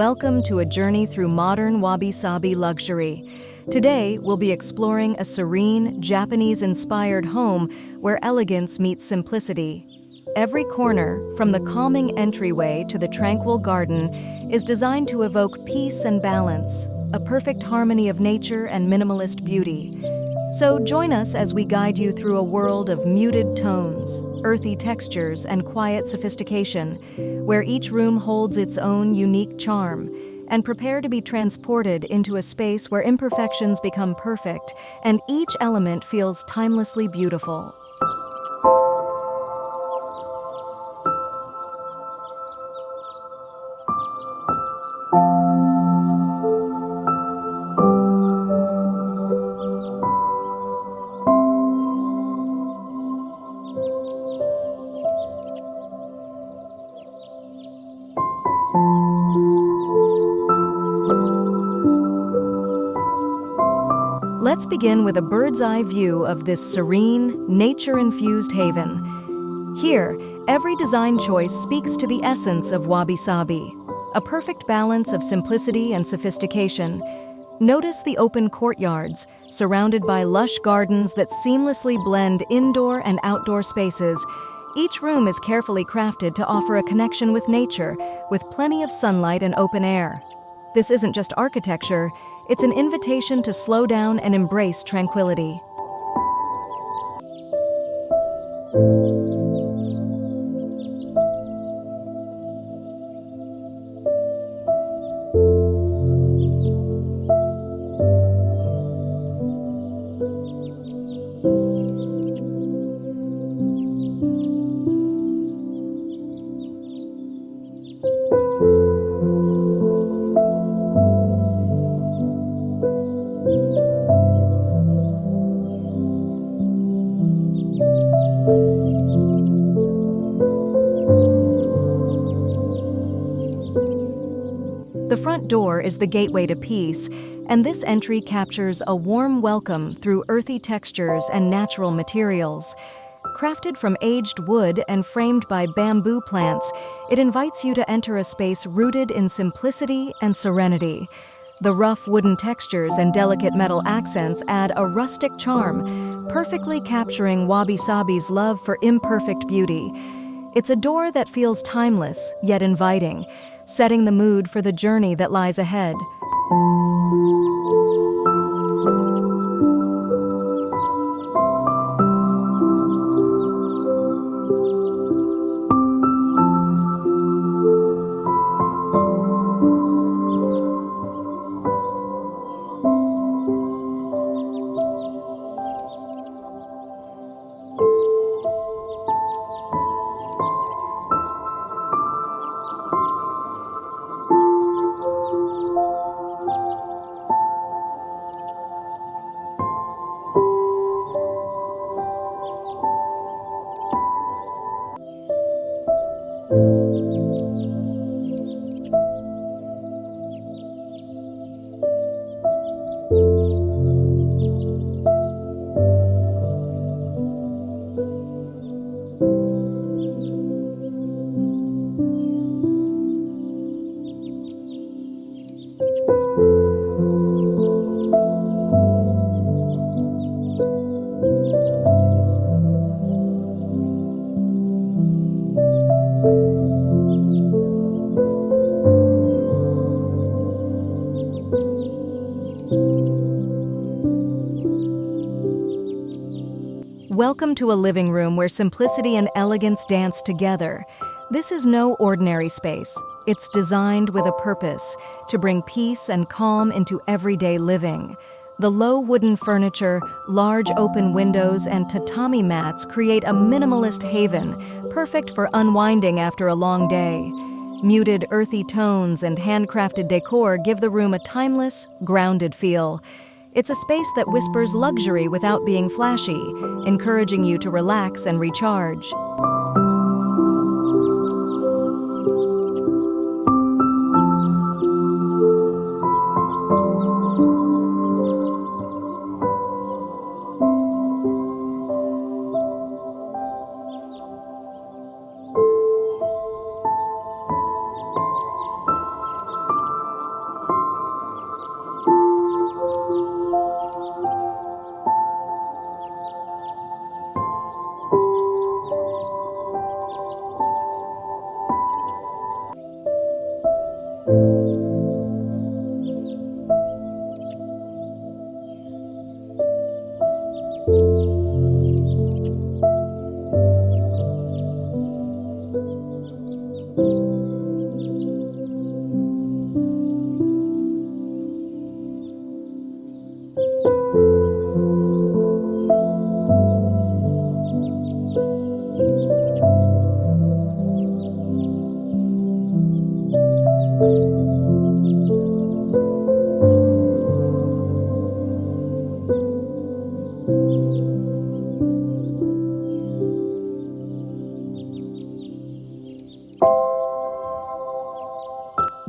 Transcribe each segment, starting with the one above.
Welcome to a journey through modern wabi-sabi luxury. Today, we'll be exploring a serene, Japanese-inspired home where elegance meets simplicity. Every corner, from the calming entryway to the tranquil garden, is designed to evoke peace and balance, a perfect harmony of nature and minimalist beauty. So join us as we guide you through a world of muted tones, earthy textures, and quiet sophistication, where each room holds its own unique charm, and prepare to be transported into a space where imperfections become perfect and each element feels timelessly beautiful. Let's begin with a bird's-eye view of this serene, nature-infused haven. Here, every design choice speaks to the essence of wabi-sabi, a perfect balance of simplicity and sophistication. Notice the open courtyards, surrounded by lush gardens that seamlessly blend indoor and outdoor spaces. Each room is carefully crafted to offer a connection with nature, with plenty of sunlight and open air. This isn't just architecture, it's an invitation to slow down and embrace tranquility. The front door is the gateway to peace, and this entry captures a warm welcome through earthy textures and natural materials. Crafted from aged wood and framed by bamboo plants, it invites you to enter a space rooted in simplicity and serenity. The rough wooden textures and delicate metal accents add a rustic charm, perfectly capturing wabi-sabi's love for imperfect beauty. It's a door that feels timeless, yet inviting, setting the mood for the journey that lies ahead. Welcome to a living room where simplicity and elegance dance together. This is no ordinary space. It's designed with a purpose, to bring peace and calm into everyday living. The low wooden furniture, large open windows, and tatami mats create a minimalist haven, perfect for unwinding after a long day. Muted, earthy tones and handcrafted decor give the room a timeless, grounded feel. It's a space that whispers luxury without being flashy, encouraging you to relax and recharge.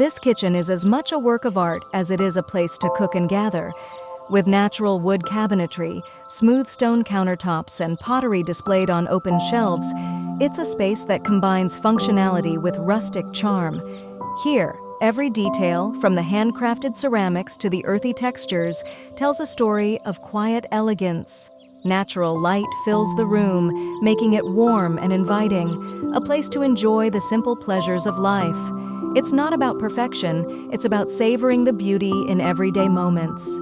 This kitchen is as much a work of art as it is a place to cook and gather. With natural wood cabinetry, smooth stone countertops, and pottery displayed on open shelves, it's a space that combines functionality with rustic charm. Here, every detail, from the handcrafted ceramics to the earthy textures, tells a story of quiet elegance. Natural light fills the room, making it warm and inviting, a place to enjoy the simple pleasures of life. It's not about perfection, it's about savoring the beauty in everyday moments.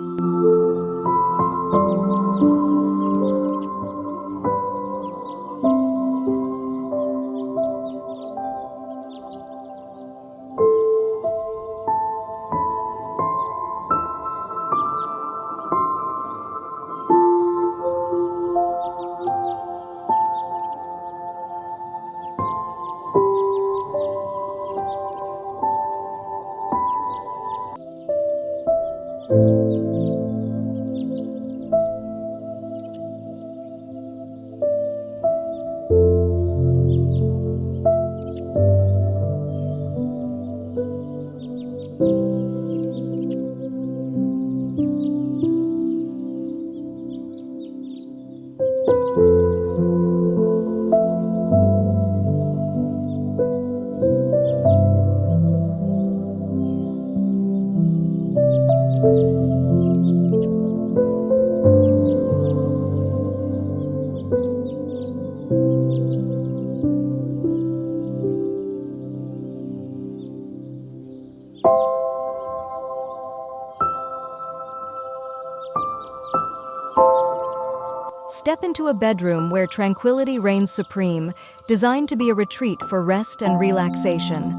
Step into a bedroom where tranquility reigns supreme, designed to be a retreat for rest and relaxation.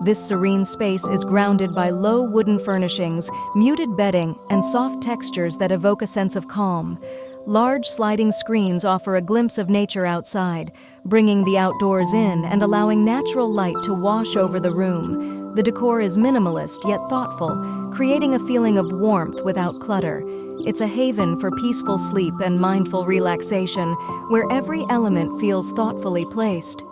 This serene space is grounded by low wooden furnishings, muted bedding, and soft textures that evoke a sense of calm. Large sliding screens offer a glimpse of nature outside, bringing the outdoors in and allowing natural light to wash over the room. The decor is minimalist yet thoughtful, creating a feeling of warmth without clutter. It's a haven for peaceful sleep and mindful relaxation, where every element feels thoughtfully placed.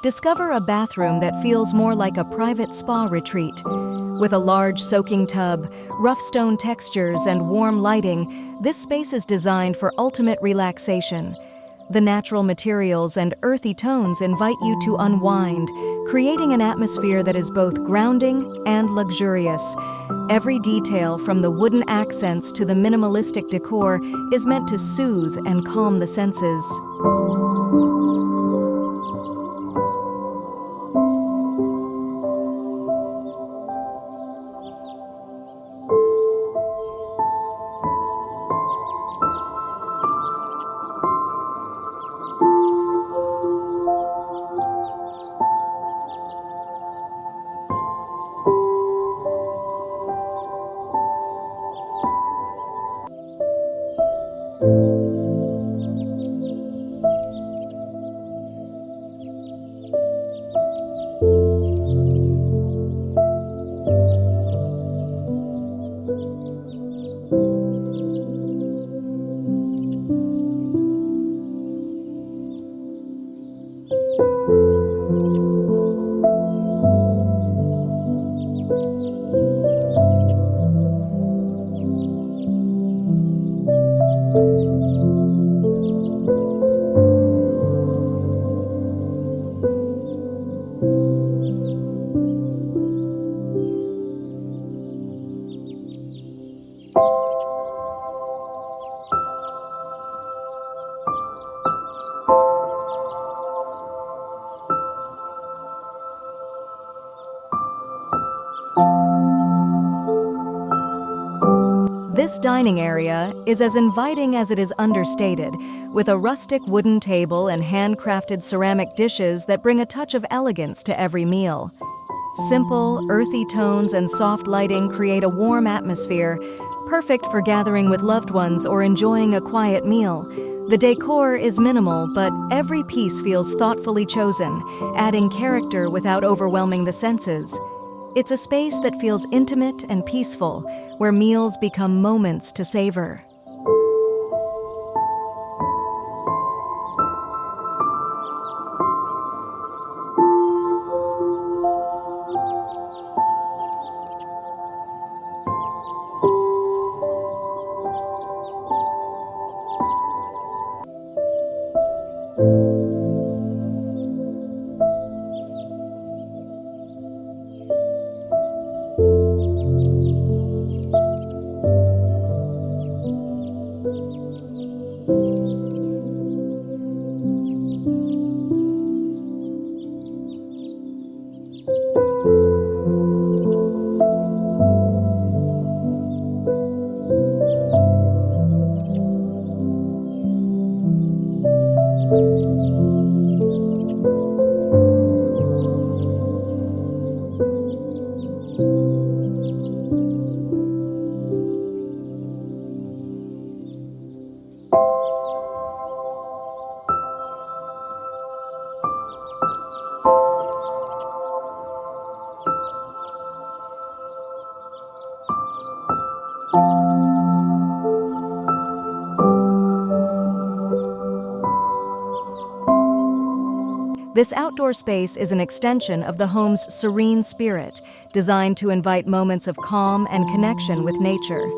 Discover a bathroom that feels more like a private spa retreat. With a large soaking tub, rough stone textures, and warm lighting, this space is designed for ultimate relaxation. The natural materials and earthy tones invite you to unwind, creating an atmosphere that is both grounding and luxurious. Every detail, from the wooden accents to the minimalistic decor, is meant to soothe and calm the senses. This dining area is as inviting as it is understated, with a rustic wooden table and handcrafted ceramic dishes that bring a touch of elegance to every meal. Simple, earthy tones and soft lighting create a warm atmosphere, perfect for gathering with loved ones or enjoying a quiet meal. The decor is minimal, but every piece feels thoughtfully chosen, adding character without overwhelming the senses. It's a space that feels intimate and peaceful, where meals become moments to savor. This outdoor space is an extension of the home's serene spirit, designed to invite moments of calm and connection with nature.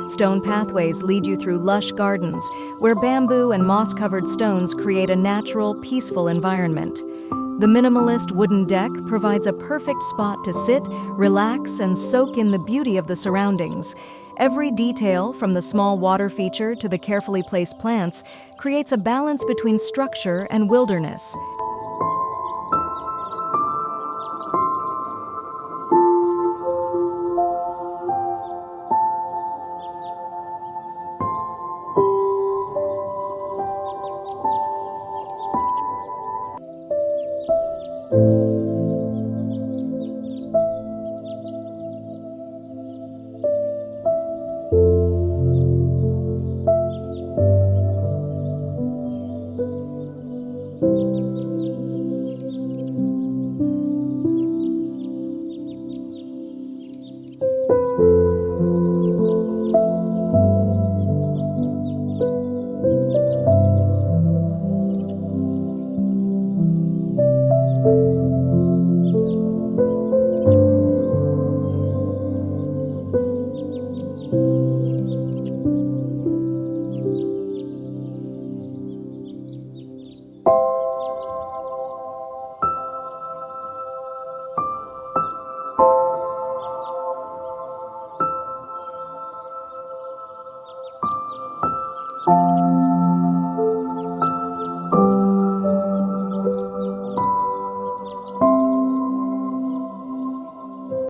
Stone pathways lead you through lush gardens, where bamboo and moss-covered stones create a natural, peaceful environment. The minimalist wooden deck provides a perfect spot to sit, relax, and soak in the beauty of the surroundings. Every detail, from the small water feature to the carefully placed plants, creates a balance between structure and wilderness.